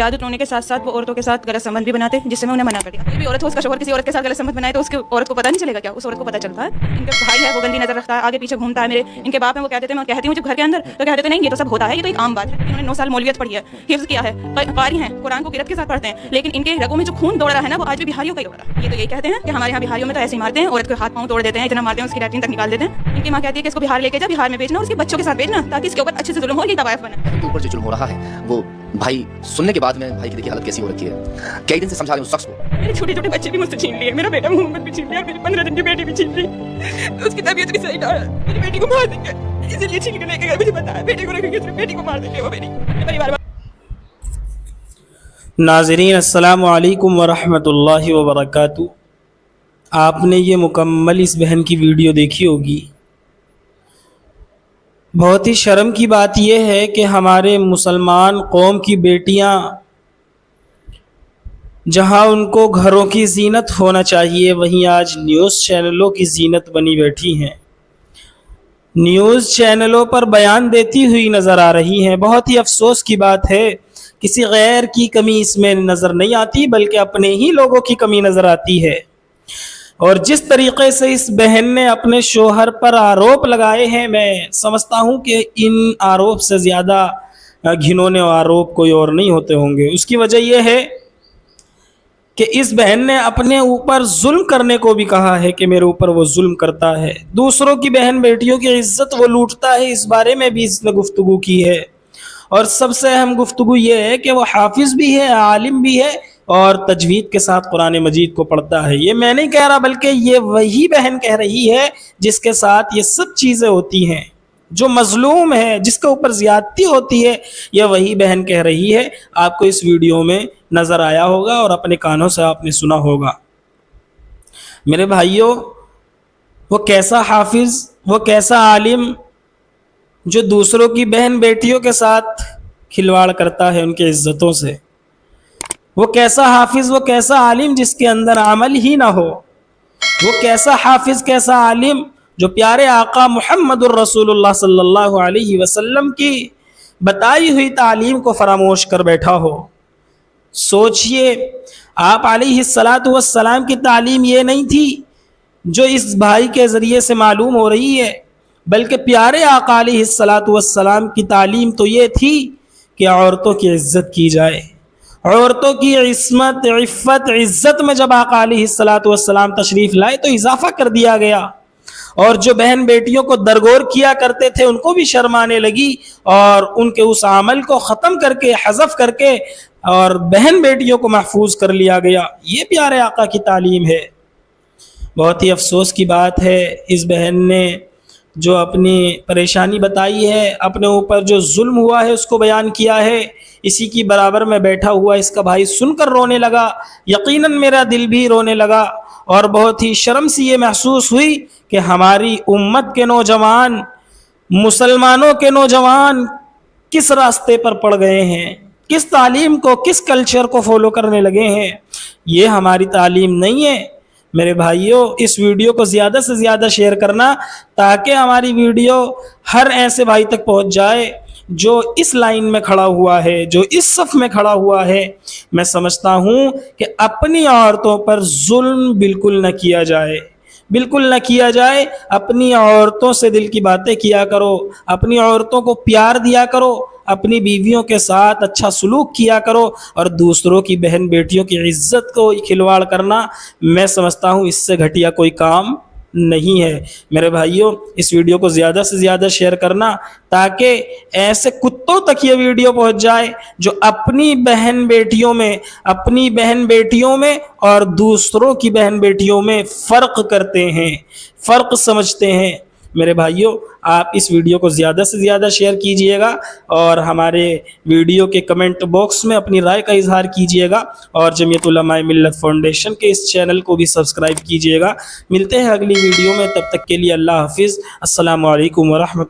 आदत होने के साथ साथ वो औरतों के साथ गलत संबंध भी बनाते हैं, जिससे मैं उन्हें मना कर दिया। कोई भी औरत हो, उसका शौहर किसी औरत के साथ गलत संबंध बनाए तो उसके औरत को पता नहीं चलेगा क्या? उस औरत को पता चलता है। इनके भाई है, वो गंदी नजर रखता है, आगे पीछे घूमता है मेरे। इनके बाप है, वो कहते थे, मैं कहती हूँ जब घर के अंदर तो कहते थे नहीं ये तो सब होता है, ये तो एक आम बात है। इन्होंने 9 साल मौलवियत पढ़ी है, हिफ्ज किया है, कारी हैं, कुरान को किरत के साथ पढ़ते हैं, लेकिन इनके रगों में जो खून दौड़ रहा है ना, वो आज भी बिहारियों का ही दौड़ रहा है। ये तो यही कहते हैं कि हमारे यहाँ बिहारियों में तो ऐसे ही मारते हैं, औरत को हाथ पाँव तोड़ देते हैं, इतना मारते हैं उसकी लैट्रिन तक निकाल देते हैं। इनकी माँ कहती है कि इसको बिहार लेके जा, बिहार में बेचना और उसके बच्चों के साथ बेचना, ताकि इसके ऊपर अच्छे से जुल्म हो, ये तवायफ बने। ऊपर जो जुल्म हो रहा है वो भाई सुनने के बाद में भाई की देखिए हालत कैसी हो रखी है। कई दिन से समझा रहे उस शख्स को। मेरे छोटे छोटे बच्चे भी मुझसे छीन लिए, मेरा बेटा मोहम्मद भी छीन लिया, मेरी 15 दिन की बेटी भी छीन ली। उसकी तबीयत भी सही नहीं, मेरी बेटी को मार देंगे, इसीलिए छीन के लेके गए। मुझे पता है बेटी को रखेंगे सिर्फ बेटी को मार देंगे, वो मेरी परिवार। नाज़रीन अस्सलामु अलैकुम वरहमतुल्लाहि वबरकातुहू। आपने ये मुकम्मल इस बहन की वीडियो देखी होगी। बहुत ही शर्म की बात यह है कि हमारे मुसलमान कौम की बेटियां जहां उनको घरों की ज़ीनत होना चाहिए, वहीं आज न्यूज़ चैनलों की ज़ीनत बनी बैठी हैं। न्यूज़ चैनलों पर बयान देती हुई नज़र आ रही हैं। बहुत ही अफसोस की बात है, किसी गैर की कमी इसमें नज़र नहीं आती, बल्कि अपने ही लोगों की कमी नज़र आती है। और जिस तरीक़े से इस बहन ने अपने शोहर पर आरोप लगाए हैं, मैं समझता हूँ कि इन आरोप से ज़्यादा घिनौने आरोप कोई और नहीं होते होंगे। उसकी वजह यह है कि इस बहन ने अपने ऊपर जुल्म करने को भी कहा है कि मेरे ऊपर वो जुल्म करता है, दूसरों की बहन बेटियों की इज्जत वो लूटता है, इस बारे में भी इसने गुफ्तगू की है। और सबसे अहम गुफ्तगू ये है कि वो हाफिज़ भी है, आलिम भी है और तजवीद के साथ कुरान मजीद को पढ़ता है। ये मैं नहीं कह रहा, बल्कि ये वही बहन कह रही है जिसके साथ ये सब चीज़ें होती हैं। जो मजलूम है, जिसके ऊपर ज़्यादती होती है, ये वही बहन कह रही है। आपको इस वीडियो में नज़र आया होगा और अपने कानों से आपने सुना होगा। मेरे भाइयों, वो कैसा हाफिज़, वो कैसा आलिम जो दूसरों की बहन बेटियों के साथ खिलवाड़ करता है उनकी इज्जतों से। वो कैसा हाफिज़, वो कैसा आलिम जिसके अंदर अमल ही ना हो। वो कैसा हाफिज़, कैसा आलिम जो प्यारे आका मुहम्मदुर रसूलुल्लाह सल्लल्लाहु अलैहि वसल्लम की बताई हुई तालीम को फरामोश कर बैठा हो। सोचिए, आप अलैहिस्सलातु वस्सलाम की तालीम ये नहीं थी जो इस भाई के ज़रिए से मालूम हो रही है, बल्कि प्यारे आका अलैहिस्सलातु वस्सलाम की तालीम तो ये थी कि औरतों की इज़्ज़त की जाए। औरतों की इस्मत, इफ़्फ़त, इज़्ज़त में जब आका अलैहिस्सलातु वस्सलाम तशरीफ़ लाए तो इजाफ़ा कर दिया गया। और जो बहन बेटियों को दरगोर किया करते थे उनको भी शर्म आने लगी और उनके उस अमल को ख़त्म करके, हज़फ करके और बहन बेटियों को महफूज कर लिया गया। ये प्यारे आका की तालीम है। बहुत ही अफसोस की बात है, इस बहन ने जो अपनी परेशानी बताई है, अपने ऊपर जो जुल्म हुआ है उसको बयान किया है। इसी की बराबर में बैठा हुआ इसका भाई सुनकर रोने लगा। यकीनन मेरा दिल भी रोने लगा और बहुत ही शर्म सी ये महसूस हुई कि हमारी उम्मत के नौजवान, मुसलमानों के नौजवान किस रास्ते पर पड़ गए हैं, किस तालीम को, किस कल्चर को फॉलो करने लगे हैं। ये हमारी तालीम नहीं है। मेरे भाइयों, इस वीडियो को ज़्यादा से ज़्यादा शेयर करना ताकि हमारी वीडियो हर ऐसे भाई तक पहुंच जाए जो इस लाइन में खड़ा हुआ है, जो इस सफ़ में खड़ा हुआ है। मैं समझता हूं कि अपनी औरतों पर जुल्म बिल्कुल न किया जाए, बिल्कुल न किया जाए। अपनी औरतों से दिल की बातें किया करो, अपनी औरतों को प्यार दिया करो, अपनी बीवियों के साथ अच्छा सलूक किया करो और दूसरों की बहन बेटियों की इज्जत को खिलवाड़ करना, मैं समझता हूँ इससे घटिया कोई काम नहीं है। मेरे भाइयों, इस वीडियो को ज़्यादा से ज़्यादा शेयर करना ताकि ऐसे कुत्तों तक ये वीडियो पहुंच जाए जो अपनी बहन बेटियों में और दूसरों की बहन बेटियों में फ़र्क करते हैं, फ़र्क समझते हैं। मेरे भाइयों, आप इस वीडियो को ज़्यादा से ज़्यादा शेयर कीजिएगा और हमारे वीडियो के कमेंट बॉक्स में अपनी राय का इजहार कीजिएगा और जमीयत उलमाए मिल्लत फाउंडेशन के इस चैनल को भी सब्सक्राइब कीजिएगा। मिलते हैं अगली वीडियो में, तब तक के लिए अल्लाह हाफिज़। अस्सलामु अलैकुम वरहमतुल्लाह।